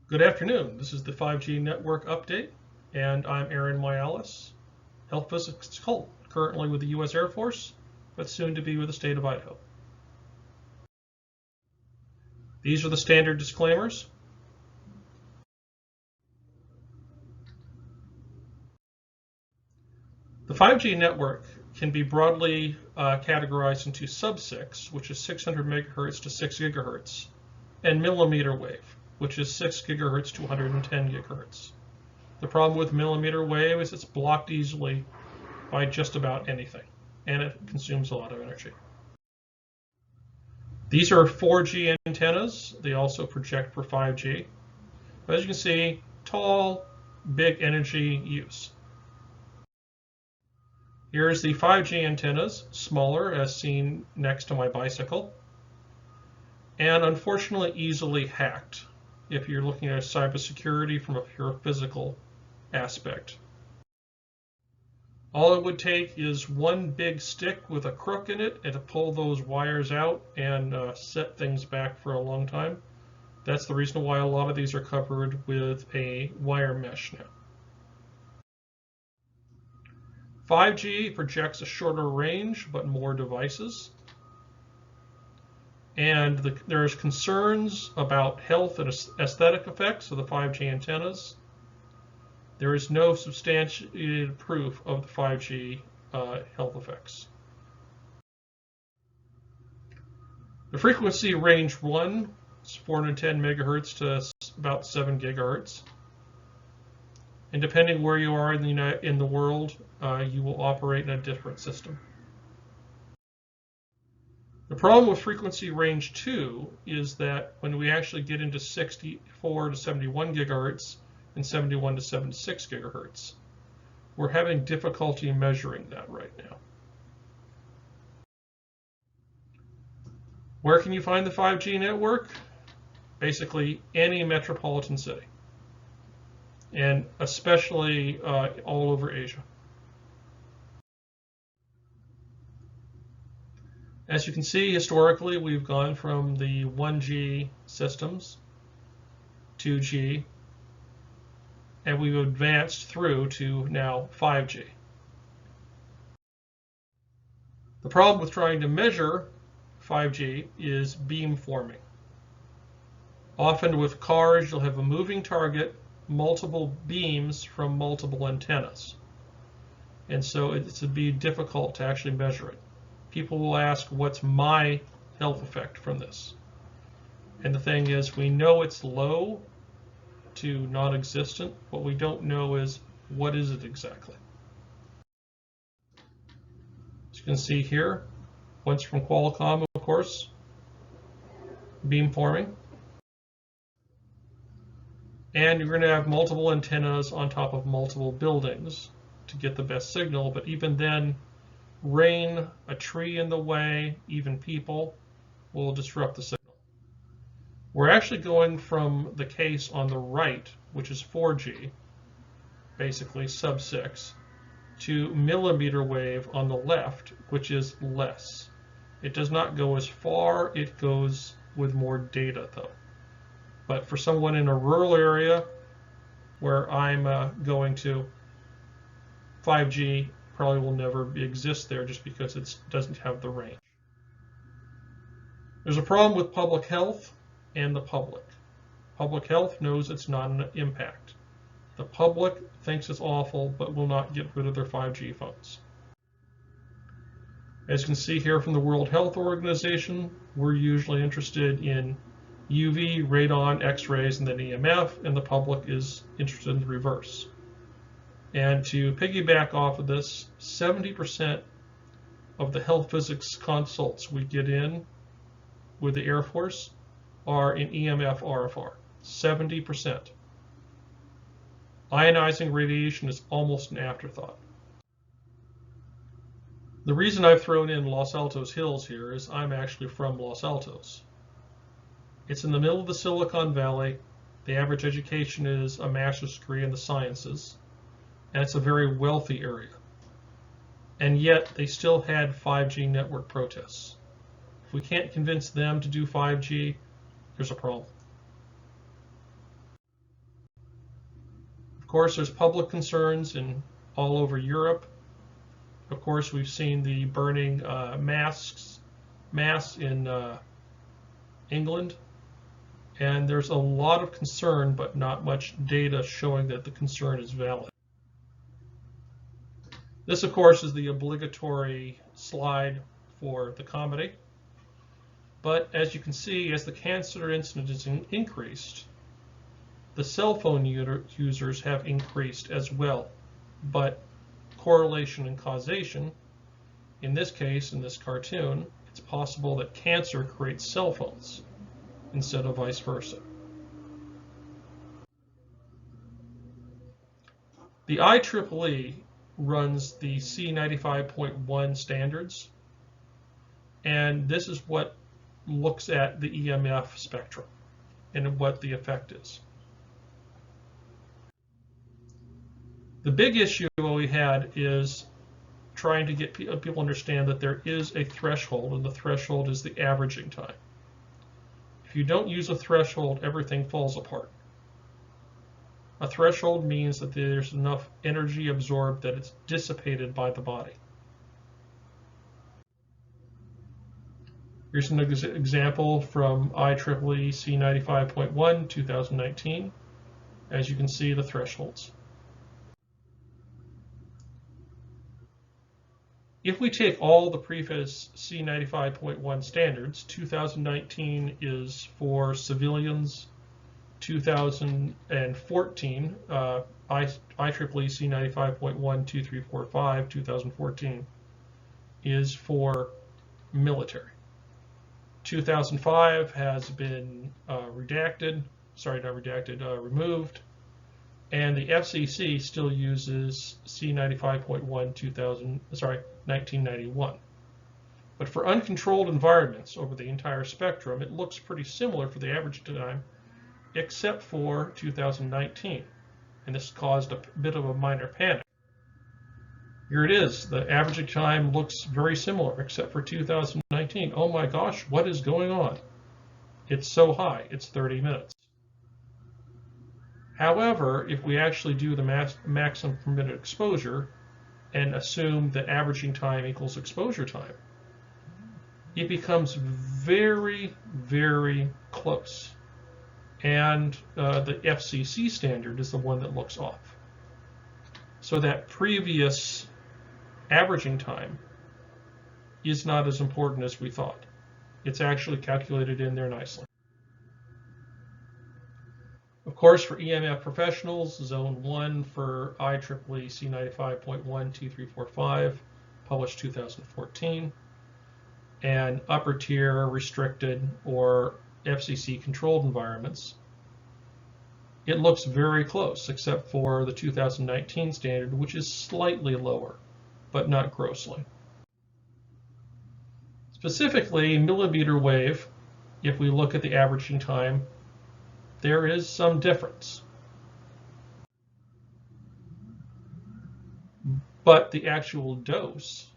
Good afternoon. This is the 5G network update, and I'm Aaron Mialis, health physics consultant, currently with the U.S. Air Force, but soon to be with the state of Idaho. These are the standard disclaimers. The 5G network can be broadly categorized into sub-6, which is 600 megahertz to 6 gigahertz, and millimeter wave, which is 6 gigahertz to 110 gigahertz. The problem with millimeter wave is it's blocked easily by just about anything, and it consumes a lot of energy. These are 4G antennas. They also project for 5G. But as you can see, tall, big energy use. Here's the 5G antennas, smaller as seen next to my bicycle, and unfortunately easily hacked if you're looking at cybersecurity from a pure physical aspect. All it would take is one big stick with a crook in it and to pull those wires out and set things back for a long time. That's the reason why a lot of these are covered with a wire mesh now. 5G projects a shorter range but more devices. And there's concerns about health and aesthetic effects of the 5G antennas. There is no substantiated proof of the 5G health effects. The frequency range 1 is 410 megahertz to about 7 gigahertz. And depending where you are in the world, you will operate in a different system. The problem with frequency range 2 is that when we actually get into 64 to 71 gigahertz and 71 to 76 gigahertz, we're having difficulty measuring that right now. Where can you find the 5G network? Basically any metropolitan city, and especially all over Asia. As you can see, historically, we've gone from the 1G systems, 2G, and we've advanced through to now 5G. The problem with trying to measure 5G is beamforming. Often with cars, you'll have a moving target, multiple beams from multiple antennas. And so it's would be difficult to actually measure it. People will ask, what's my health effect from this? And the thing is, we know it's low to non-existent. What we don't know is, what is it exactly? As you can see here, one's from Qualcomm, of course, beamforming. And you're going to have multiple antennas on top of multiple buildings to get the best signal, but even then, rain, a tree in the way, even people will disrupt the signal. We're actually going from the case on the right, which is 4G, basically sub-6, to millimeter wave on the left, which is less. It does not go as far, it goes with more data though. But for someone in a rural area where I'm going to, 5G probably will never exist there just because it doesn't have the range. There's a problem with public health and the public. Public health knows it's not an impact. The public thinks it's awful but will not get rid of their 5G phones. As you can see here from the World Health Organization, we're usually interested in UV, radon, X-rays, and then EMF, and the public is interested in the reverse. And to piggyback off of this, 70% of the health physics consults we get in with the Air Force are in EMF RFR, 70%. Ionizing radiation is almost an afterthought. The reason I've thrown in Los Altos Hills here is I'm actually from Los Altos. It's in the middle of the Silicon Valley. The average education is a master's degree in the sciences. And it's a very wealthy area. And yet they still had 5G network protests. If we can't convince them to do 5G, there's a problem. course, there's public concerns in all over Europe. Of course, we've seen the burning masks in England. And there's a lot of concern, but not much data showing that the concern is valid. This, of course, is the obligatory slide for the comedy. But as you can see, as the cancer incidence is increased, the cell phone users have increased as well. But correlation and causation, in this case, in this cartoon, it's possible that cancer creates cell phones instead of vice versa. The IEEE runs the C95.1 standards, and this is what looks at the EMF spectrum and what the effect is. The big issue we had is trying to get people to understand that there is a threshold, and the threshold is the averaging time. If you don't use a threshold, everything falls apart. A threshold means that there's enough energy absorbed that it's dissipated by the body. Here's an example from IEEE C95.1 2019. As you can see, the thresholds. If we take all the previous C95.1 standards, 2019 is for civilians, 2014, IEEE C95.1-2345, 2014, is for military. 2005 has been removed, and the FCC still uses C95.1 1991. But for uncontrolled environments over the entire spectrum, it looks pretty similar for the average time, except for 2019. And this caused a bit of a minor panic. Here it is. The averaging time looks very similar, except for 2019. Oh my gosh, what is going on? It's so high. It's 30 minutes. However, if we actually do the maximum permitted exposure and assume that averaging time equals exposure time, it becomes very, very close. And the FCC standard is the one that looks off. So that previous averaging time is not as important as we thought. It's actually calculated in there nicely. Of course, for EMF professionals, Zone 1 for IEEE C95.1-2345, published 2014, and upper tier restricted or FCC controlled environments, it looks very close, except for the 2019 standard, which is slightly lower, but not grossly. Specifically, millimeter wave, if we look at the averaging time, there is some difference. But the actual dose,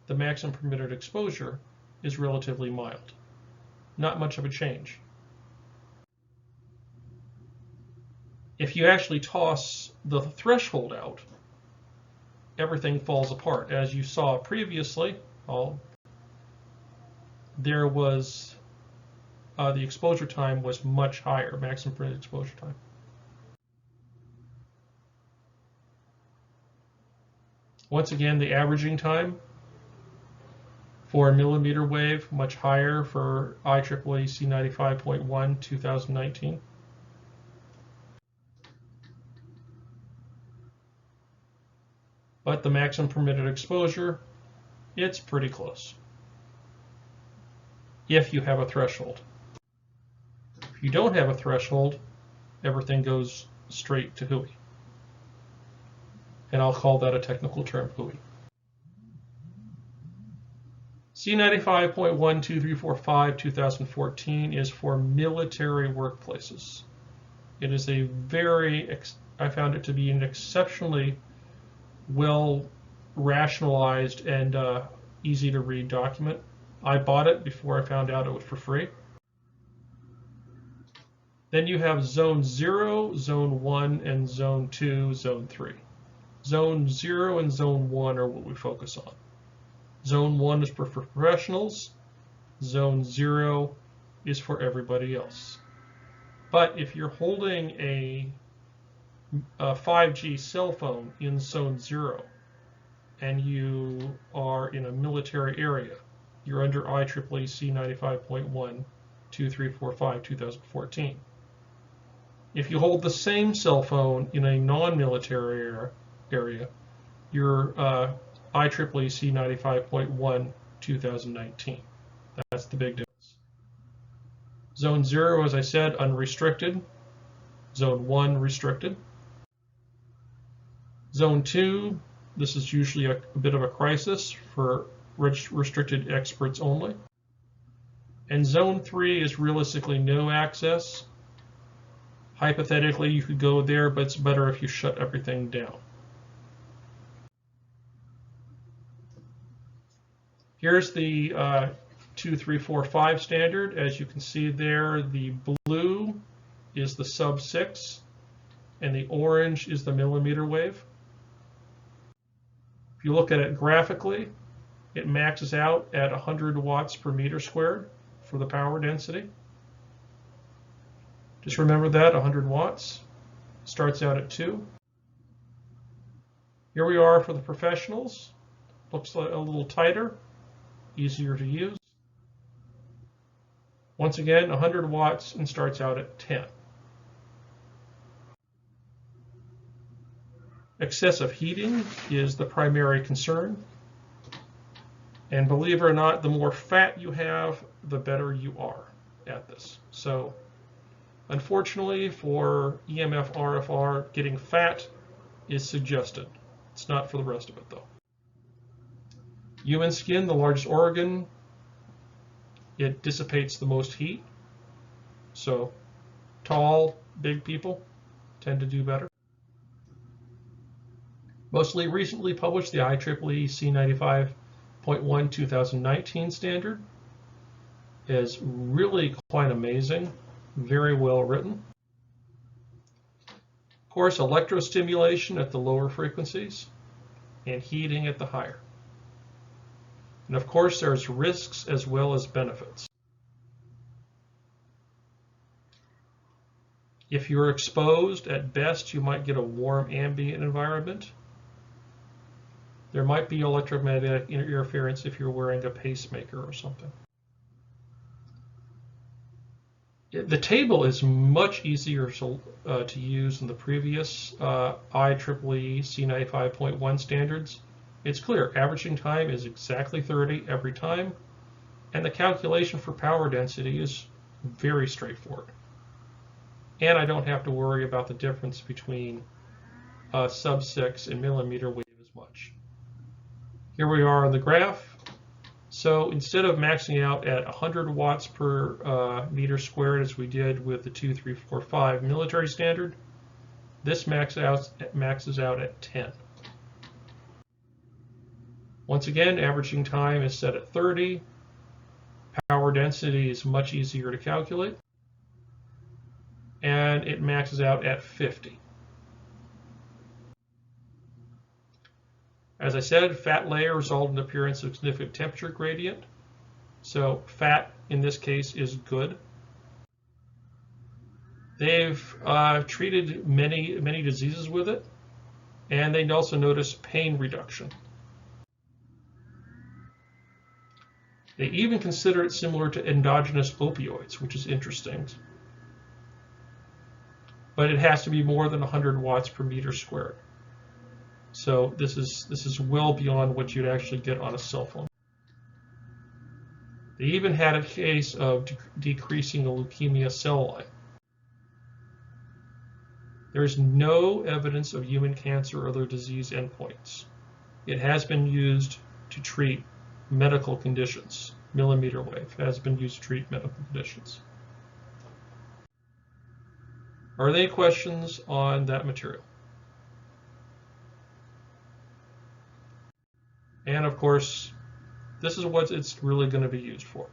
the maximum permitted exposure, is relatively mild. Not much of a change. If you actually toss the threshold out, everything falls apart. As you saw previously, there was the exposure time was much higher, maximum permitted exposure time. Once again, the averaging time for a millimeter wave, much higher for IEEE C95.1 2019. But the maximum permitted exposure, it's pretty close, if you have a threshold. If you don't have a threshold, everything goes straight to HPS. And I'll call that a technical term, HPS. C95.1-2345 2014 is for military workplaces. It is a I found it to be an exceptionally well rationalized and easy to read document. I bought it before I found out it was for free. Then you have zone 0, zone 1, and zone 2, zone 3. Zone 0 and zone 1 are what we focus on. Zone 1 is for professionals. Zone 0 is for everybody else. But if you're holding a 5G cell phone in zone 0 and you are in a military area, you're under IEEE C95.1-2345-2014. If you hold the same cell phone in a non-military area, you're IEEE C95.1-2019. That's the big difference. Zone 0, as I said, unrestricted. Zone 1, restricted. Zone 2, this is usually a bit of a crisis for restricted experts only. And Zone 3 is realistically no access. Hypothetically, you could go there, but it's better if you shut everything down. Here's the 2345 standard. As you can see there, the blue is the sub 6, and the orange is the millimeter wave. If you look at it graphically, it maxes out at 100 watts per meter squared for the power density. Just remember that, 100 watts. Starts out at 2. Here we are for the professionals. Looks like a little tighter, easier to use. Once again, 100 watts and starts out at 10. Excessive heating is the primary concern. And believe it or not, the more fat you have, the better you are at this. So unfortunately for EMF RFR, getting fat is suggested. It's not for the rest of it though. Human skin, the largest organ, it dissipates the most heat. So tall, big people tend to do better. Mostly recently published, the IEEE C95.1 2019 standard is really quite amazing, very well written. Of course, electrostimulation at the lower frequencies and heating at the higher. And of course, there's risks as well as benefits. If you're exposed, at best, you might get a warm ambient environment. There might be electromagnetic interference if you're wearing a pacemaker or something. The table is much easier to use than the previous IEEE C95.1 standards. It's clear, averaging time is exactly 30 every time, and the calculation for power density is very straightforward. And I don't have to worry about the difference between sub 6 and millimeter wave as much. Here we are on the graph. So instead of maxing out at 100 watts per meter squared as we did with the 2345 military standard, this maxes out at 10. Once again, averaging time is set at 30. Power density is much easier to calculate. And it maxes out at 50. As I said, fat layer result in the appearance of significant temperature gradient. So fat, in this case, is good. They've treated many diseases with it, and they also notice pain reduction. They even consider it similar to endogenous opioids, which is interesting. But it has to be more than 100 watts per meter squared. So this is well beyond what you'd actually get on a cell phone. They even had a case of decreasing the leukemia cell line. There's no evidence of human cancer or other disease endpoints. It has been used to treat medical conditions. Millimeter wave has been used to treat medical conditions. Are there any questions on that material? And of course, this is what it's really going to be used for.